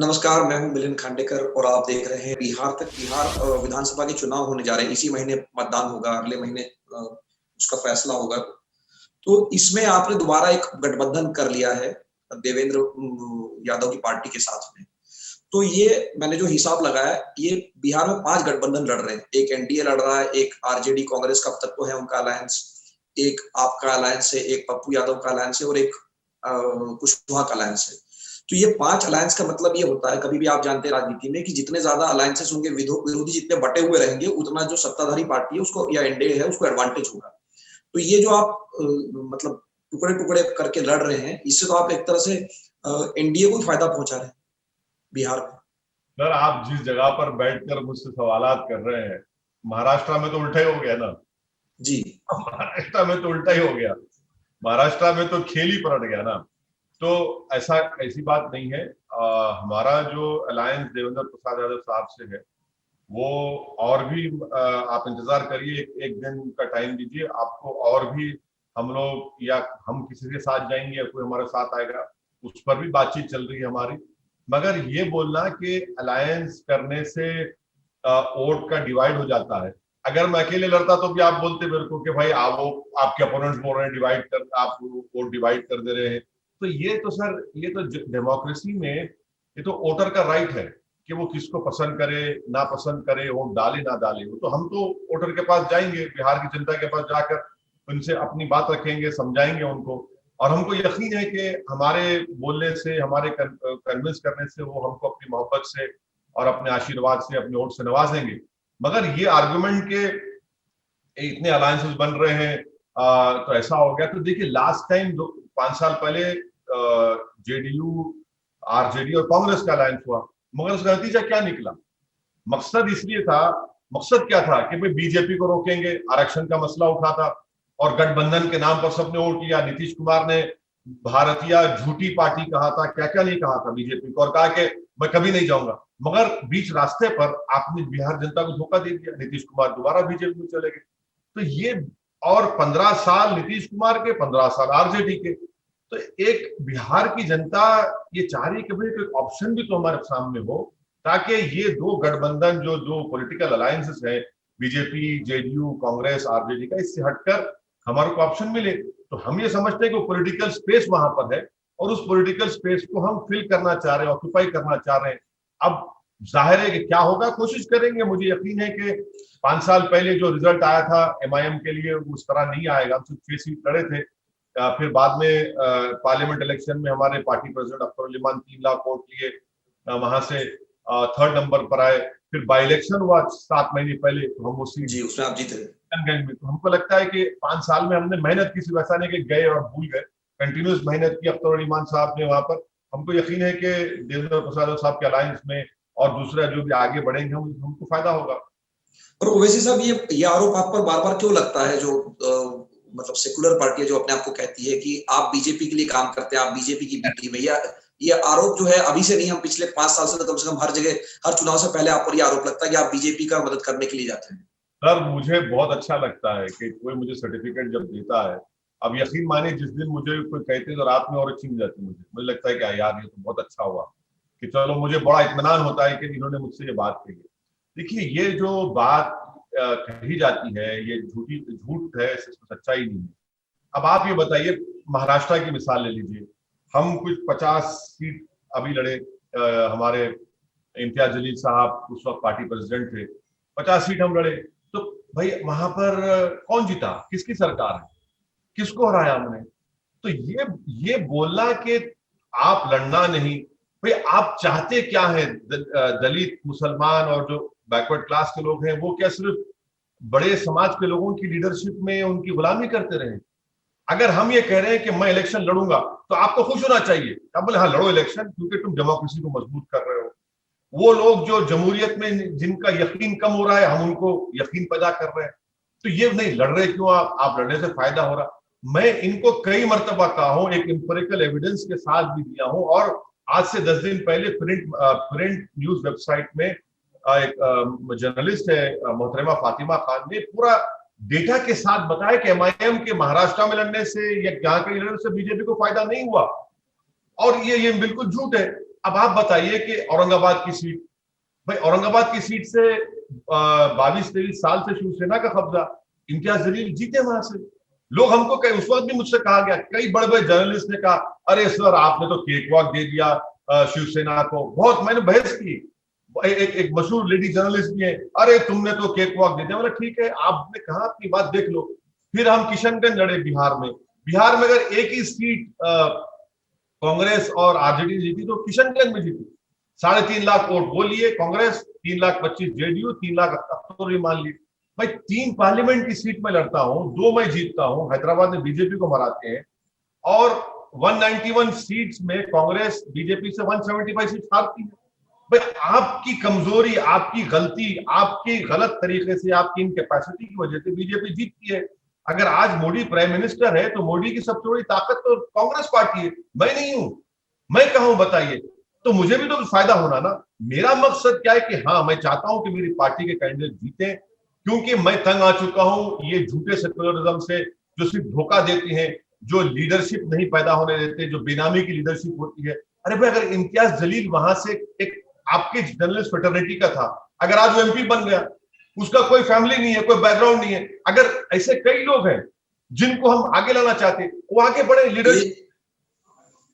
नमस्कार, मैं हूँ मिलिंद खांडेकर और आप देख रहे हैं बिहार विधानसभा के चुनाव होने जा रहे हैं। इसी महीने मतदान होगा, अगले महीने उसका फैसला होगा। तो इसमें आपने दोबारा एक गठबंधन कर लिया है देवेंद्र यादव की पार्टी के साथ में। तो ये मैंने जो हिसाब लगाया, ये बिहार में 5 गठबंधन लड़ रहे हैं। एक एनडीए लड़ रहा है, एक आरजेडी कांग्रेस का अब तक तो है उनका अलायंस, एक आपका अलायंस है, एक पप्पू यादव का अलायंस है और एक कुशवाहा का अलायंस है। तो ये 5 अलायंस का मतलब ये होता है, कभी भी आप जानते हैं राजनीति में कि जितने ज्यादा अलायंसेस होंगे, विरोधी जितने बटे हुए रहेंगे, उतना जो सत्ताधारी पार्टी है उसको या एनडीए है उसको एडवांटेज होगा। तो ये जो आप मतलब टुकड़े-टुकड़े करके लड़ रहे हैं, इससे तो आप एक तरह से एनडीए को फायदा पहुंचा रहे हैं बिहार में। सर, आप जिस जगह पर बैठकर मुझसे सवालात कर रहे हैं, महाराष्ट्र में तो उल्टा ही हो गया ना। जी। महाराष्ट्र में तो उल्टा ही हो गया। महाराष्ट्र में तो खेल ही पलट गया ना। तो ऐसी बात नहीं है। हमारा जो अलायंस देवेंद्र प्रसाद यादव साहब से है, वो और भी आप इंतजार करिए, एक दिन का टाइम दीजिए आपको, और भी हम लोग या हम किसी के साथ जाएंगे या कोई हमारे साथ आएगा, उस पर भी बातचीत चल रही है हमारी। मगर ये बोलना कि अलायंस करने से वोट का डिवाइड हो जाता है। अगर मैं अकेले लड़ता तो भी आप बोलते मेरे को कि भाई आप वो आपके अपोनेंट्स बोल रहे हैं डिवाइड कर, आप वोट डिवाइड कर दे रहे हैं। तो ये तो सर, ये तो डेमोक्रेसी में ये तो वोटर का राइट है कि वो किसको पसंद करे ना पसंद करे, वोट डाले ना डाले। तो हम तो वोटर के पास जाएंगे, बिहार की जनता के पास जाकर उनसे अपनी बात रखेंगे, समझाएंगे उनको। और हमको यकीन है कि हमारे बोलने से, हमारे कन्विंस करने से वो हमको अपनी मोहब्बत से और अपने आशीर्वाद से, अपने वोट से नवाजेंगे। मगर ये आर्गुमेंट के इतने अलायंसेस बन रहे हैं, तो ऐसा हो गया। तो देखिए, लास्ट टाइम 5 साल पहले जेडीयू, आरजेडी और कांग्रेस का अलायंस हुआ, मगर उसका नतीजा क्या निकला? मकसद इसलिए था, मकसद क्या था कि भाई बीजेपी को रोकेंगे, आरक्षण का मसला उठा था और गठबंधन के नाम पर सबने वोट किया। नीतीश कुमार ने भारतीय झूठी पार्टी कहा था, क्या क्या नहीं कहा था बीजेपी को, और कहा कि मैं कभी नहीं जाऊंगा। मगर बीच रास्ते पर आपने बिहार जनता को धोखा दे दिया, नीतीश कुमार दोबारा बीजेपी में चले गए। तो ये, और 15 साल नीतीश कुमार के, 15 साल आरजेडी के। तो एक बिहार की जनता ये चाह रही है कि भाई कोई ऑप्शन भी तो हमारे सामने हो, ताकि ये दो गठबंधन जो दो पॉलिटिकल अलायंसेस है, बीजेपी, जेडीयू, कांग्रेस, आरजेडी का, इससे हटकर हमारे को ऑप्शन मिले। तो हम ये समझते हैं कि पॉलिटिकल स्पेस वहां पर है और उस पॉलिटिकल स्पेस को हम फिल करना चाह रहे हैं, ऑक्यूपाई करना चाह रहे हैं। अब जाहिर है कि क्या होगा, कोशिश करेंगे। मुझे यकीन है कि 5 साल पहले जो रिजल्ट आया था एमआईएम के लिए, उस तरह नहीं आएगा। हम सिर्फ 6 सीट लड़े थे। फिर बाद में पार्लियामेंट इलेक्शन में हमारे पार्टी प्रेसिडेंट अख्तर उल इमान 3 लाख वोट लिए, वहां से 3rd नंबर पर आए। फिर बाई इलेक्शन हुआ 7 महीने पहले, तो हम उसी जी, उसमें आप जीते। में। तो हमको लगता है कि 5 साल में हमने मेहनत की, सिर्फ ऐसा नहीं कि गए और भूल गए, कंटिन्यूस मेहनत की अख्तर उल इमान साहब ने वहां पर। हमको यकीन है कि देवेंद्र प्रसाद साहब के अलायंस में और दूसरा जो भी आगे बढ़ेंगे हमको फायदा होगा। और ओवैसी साहब, ये आरोप आप पर बार-बार क्यों लगता है, जो मतलब सेकुलर पार्टी है जो अपने आप को कहती है कि आप बीजेपी के लिए काम करते हैं, आप बीजेपी की बी टीम है, या ये आरोप जो है अभी से नहीं, हम पिछले 5 साल से कम से कम हर जगह, हर चुनाव से पहले आप पर ये आरोप लगता है कि आप बीजेपी का मदद करने के लिए जाते हैं? सर, मुझे बहुत अच्छा लगता है कि कोई मुझे सर्टिफिकेट जब देता है। अब यकीन मानिए, जिस दिन मुझे कोई कहते तो रात में और अच्छी मिल जाती, मुझे लगता है कि यार ये तो बहुत अच्छा हुआ, कि चलो, मुझे बड़ा इत्मीनान होता है कि इन्होंने मुझसे ये बात कही है। देखिए, ये जो बात कही जाती है, ये झूठ है, इसमें सच्चाई नहीं है। अब आप ये बताइए, महाराष्ट्र की मिसाल ले लीजिए। हम कुछ 50 सीट अभी लड़े, हमारे इम्तियाज जलील साहब उस वक्त पार्टी प्रेसिडेंट थे, 50 सीट हम लड़े। तो भाई वहां पर कौन जीता, किसकी सरकार है, किसको हराया हमने? तो ये बोलना कि आप लड़ना नहीं, भाई आप चाहते क्या है? दलित, मुसलमान और जो बैकवर्ड क्लास के लोग हैं, वो क्या सिर्फ बड़े समाज के लोगों की लीडरशिप में उनकी गुलामी करते रहे? अगर हम ये कह रहे हैं कि मैं इलेक्शन लड़ूंगा, तो आपको खुश होना चाहिए। आप बोले हाँ लड़ो इलेक्शन, क्योंकि तुम डेमोक्रेसी को मजबूत कर रहे हो। वो लोग जो जमहूरियत में जिनका यकीन कम हो रहा है, हम उनको यकीन पैदा कर रहे हैं। तो ये नहीं लड़ रहे क्यों? आप लड़ने से फायदा हो रहा। मैं इनको कई मर्तबा कहा हूं, एक इंपेरिकल एविडेंस के साथ भी दिया हूं। और आज से 10 दिन पहले प्रिंट न्यूज वेबसाइट में एक जर्नलिस्ट है मोहतरमा फातिमा खान ने पूरा डेटा के साथ बताया कि एमआईएम के महाराष्ट्र में लड़ने से या यहाँ के लड़ने से बीजेपी को फायदा नहीं हुआ। और ये बिल्कुल झूठ है। अब आप बताइए कि औरंगाबाद की सीट, भाई औरंगाबाद की सीट से 22-23 साल से शिवसेना का कब्जा, इम्तियाज जलील जीते वहां से। लोग हमको उस वक्त भी मुझसे कहा गया, कई बड़े बड़े जर्नलिस्ट ने कहा, अरे सर आपने तो केक वॉक दे दिया शिवसेना को। बहुत मैंने बहस की, एक मशहूर लेडी जर्नलिस्ट भी है, अरे तुमने तो केक वॉक दे दिया। मतलब ठीक है, आपने कहा अपनी बात देख लो। फिर हम किशनगंज लड़े बिहार में। बिहार में अगर एक ही सीट कांग्रेस और आरजेडी जीती तो किशनगंज में जीती। 3.5 लाख वोट वो लिए कांग्रेस, 3,25,000 जेडीयू, 3,78,000 मान ली। भाई 3 पार्लियामेंट की सीट में लड़ता हूं, 2 मैं जीतता हूं, हैदराबाद में बीजेपी को हराते हैं, और 191 सीट्स में कांग्रेस बीजेपी से 175 सीट हारती है। भाई आपकी कमजोरी, आपकी गलती, आपकी गलत तरीके से, आपकी इनकैपेसिटी की वजह से बीजेपी जीतती है। अगर आज मोदी प्राइम मिनिस्टर है तो मोदी की सबसे बड़ी ताकत तो कांग्रेस पार्टी है, मैं नहीं हूं। मैं कहूं बताइए, तो मुझे भी तो फायदा होना ना। मेरा मकसद क्या है कि हाँ, मैं चाहता हूं कि मेरी पार्टी के कैंडिडेट जीते, क्योंकि मैं तंग आ चुका हूं ये झूठे सेक्युलरिज्म से, जो सिर्फ धोखा देती हैं, जो लीडरशिप नहीं पैदा होने देते, जो बेनामी की लीडरशिप होती है। अरे भाई अगर इम्तियाज जलील वहां से एक आपके जर्नलिस्ट फ्रेटर्निटी का था, अगर आज वो एमपी बन गया, उसका कोई फैमिली नहीं है, कोई बैकग्राउंड नहीं है, अगर ऐसे कई लोग हैं जिनको हम आगे लाना चाहते, वो आगे बढ़े लीडरशिप।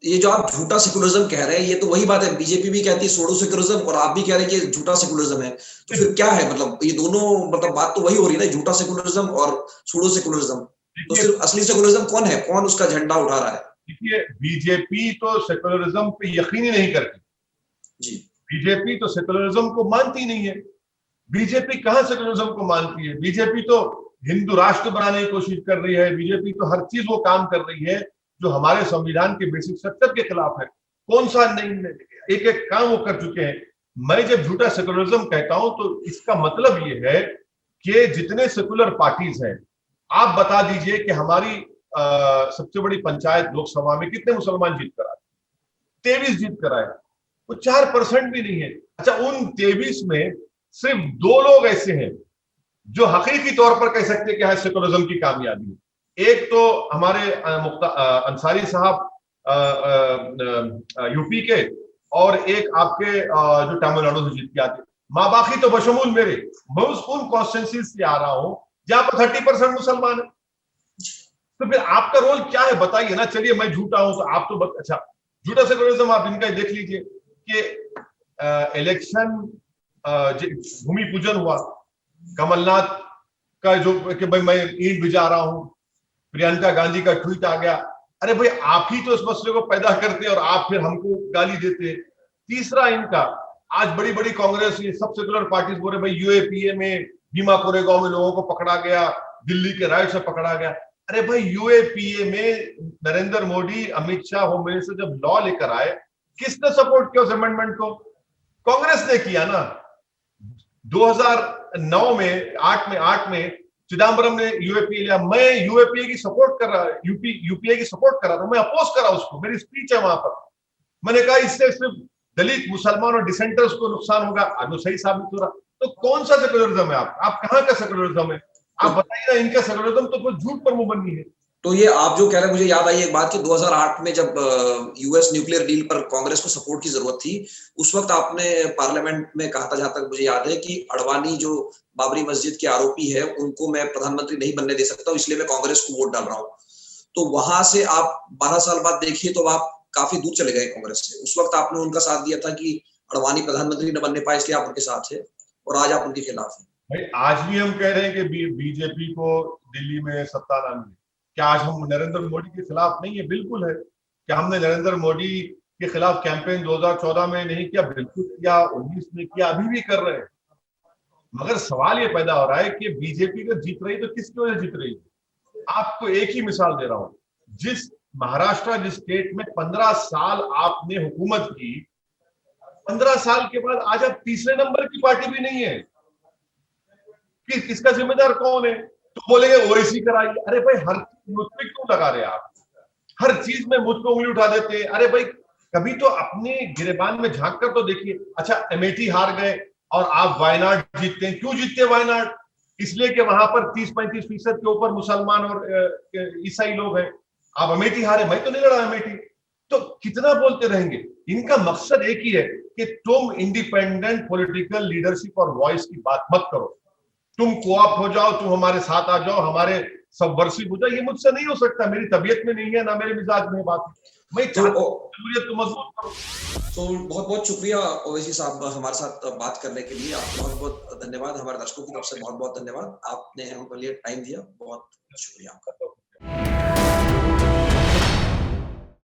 ये जो आप झूठा सेकुलरिज्म कह रहे हैं, ये तो वही बात है, बीजेपी भी कहती है सोडो सेकुलरिज्म और आप भी कह रहे हैं कि झूठा सेकुलरिज्म है। तो फिर क्या है, मतलब ये दोनों, मतलब बात तो वही हो रही है ना, झूठा सेकुलरिज्म और सोडो सेकुलरिज्म। तो सिर्फ असली सेकुलरिज्म कौन है, कौन उसका झंडा उठा रहा है? देखिए, बीजेपी तो सेकुलरिज्म पे यकीन ही नहीं करती जी। बीजेपी तो सेकुलरिज्म को मानती नहीं है। बीजेपी कहां सेकुलरिज्म को मानती है? बीजेपी तो हिंदू राष्ट्र बनाने की कोशिश कर रही है। बीजेपी तो हर चीज वो काम कर रही है जो हमारे संविधान के बेसिक स्ट्रक्चर के खिलाफ है। कौन सा नहीं, एक एक काम वो कर चुके हैं। मैं जब झूठा सेकुलरिज्म कहता हूं तो इसका मतलब ये है कि जितने सेकुलर पार्टीज हैं, आप बता दीजिए कि हमारी सबसे बड़ी पंचायत लोकसभा में कितने मुसलमान जीत कर आए? 23 जीत कर आए। वो 4% भी नहीं है। अच्छा, उन 23 में सिर्फ 2 लोग ऐसे हैं जो हकीकी तौर पर कह सकते हैं कि हाँ, सेकुलरिज्म की कामयाबी है। एक तो हमारे अंसारी साहब यूपी के, और एक आपके जो तमिलनाडु से जीत के आते। माँ बाकी तो बशमूल मेरे, मैं उन कॉन्स्टिट्यूंसी से आ रहा हूं जहां पर 30% मुसलमान है। तो फिर आपका रोल क्या है बताइए ना। चलिए मैं झूठा हूं तो आप तो अच्छा, झूठा सेकुलरिज्म आप इनका देख लीजिए कि इलेक्शन भूमि पूजन हुआ कमलनाथ का, जो कि भाई मैं ईंट भिजा रहा हूं, प्रियंका गांधी का ट्वीट आ गया। अरे भाई आप ही तो इस मसले को पैदा करते और आप फिर हमको गाली देते। तीसरा इनका, आज बड़ी बड़ी कांग्रेस, ये सब सेकुलर पार्टीज बोल रहे भाई यूएपीए में भीमा कोरेगांव में लोगों को पकड़ा गया, दिल्ली के राइट से पकड़ा गया। अरे भाई यूएपीए में नरेंद्र मोदी, अमित शाह होम मिनिस्टर जब लॉ लेकर आए, किसने सपोर्ट किया उस अमेंडमेंट को? कांग्रेस ने किया ना। 2009 में 8 में चिदम्बरम ने यूएपीए लिया, मैं यूएपीए की सपोर्ट कर रहा, यूपीए की सपोर्ट कर रहा था, मैं अपोज करा उसको, मेरी स्पीच है वहां पर। मैंने कहा इससे सिर्फ दलित, मुसलमान और डिसेंटर्स को नुकसान होगा। आज वो सही साबित हो रहा। तो कौन सा सेकुलरिज्म है? आप कहां का सेकुलरिज्म है? आप बताइए ना। इनका सेकुलरिज्म तो झूठ पर मुंह बनी है। तो ये आप जो कह रहे हैं, मुझे याद आई एक बात कि 2008 में जब यूएस न्यूक्लियर डील पर कांग्रेस को सपोर्ट की जरूरत थी, उस वक्त आपने पार्लियामेंट में कहा था, जहां तक मुझे याद है, कि अडवाणी जो बाबरी मस्जिद के आरोपी है, उनको मैं प्रधानमंत्री नहीं बनने दे सकता, इसलिए मैं कांग्रेस को वोट डाल रहा हूं। तो वहां से आप 12 साल बाद देखिए तो आप काफी दूर चले गए कांग्रेस से। उस वक्त आपने उनका साथ दिया था कि अडवाणी प्रधानमंत्री न बनने पाए, इसलिए आप उनके साथ है, और आज आप उनके खिलाफ हैं। भाई आज भी हम कह रहे हैं कि बीजेपी को दिल्ली में सत्ता ना मिले। क्या आज हम नरेंद्र मोदी के खिलाफ नहीं है? बिल्कुल है। क्या हमने नरेंद्र मोदी के खिलाफ कैंपेन 2014 में नहीं किया? बिल्कुल किया। 19 में किया, अभी भी कर रहे हैं। मगर सवाल ये पैदा हो रहा है कि बीजेपी तो जीत रही, तो किसकी वजह जीत रही है? आपको एक ही मिसाल दे रहा हूं। जिस महाराष्ट्र, जिस स्टेट में 15 साल आपने हुकूमत की, 15 साल के बाद आज आप तीसरे नंबर की पार्टी भी नहीं है। किसका जिम्मेदार कौन है? तो बोलेंगे ओवैसी कराइए। अरे भाई हर चीज मुझ पे क्यों लगा रहे आप? हर चीज में मुझ पे उंगली उठा देते हैं। अरे भाई कभी तो अपने गिरेबान में झांक कर तो देखिए। अच्छा, अमेठी हार गए और आप वायनाड जीतते हैं। क्यों जीतते हैं वायनाड? इसलिए कि वहां पर 30-35% के ऊपर मुसलमान और ईसाई लोग हैं। आप अमेठी हारे, मैं तो नहीं लड़ा अमेठी। तो कितना बोलते रहेंगे? इनका मकसद एक ही है कि तुम इंडिपेंडेंट पॉलिटिकल लीडरशिप और वॉइस की बात मत करो, तुम कोऑप्ट हो जाओ, तुम हमारे साथ आ जाओ, हमारे सबवर्सिव हो जाओ। ये मुझसे नहीं हो सकता, मेरी तबीयत में नहीं है, ना मेरे मिजाज में बात। मैं चाहता हूं जमहूरियत को मजबूत करो। तो बहुत बहुत शुक्रिया ओवैसी साहब हमारे साथ बात करने के लिए। आप बहुत बहुत धन्यवाद, हमारे दर्शकों की तरफ से बहुत बहुत धन्यवाद, आपने हमको लिए टाइम दिया, बहुत शुक्रिया आपका।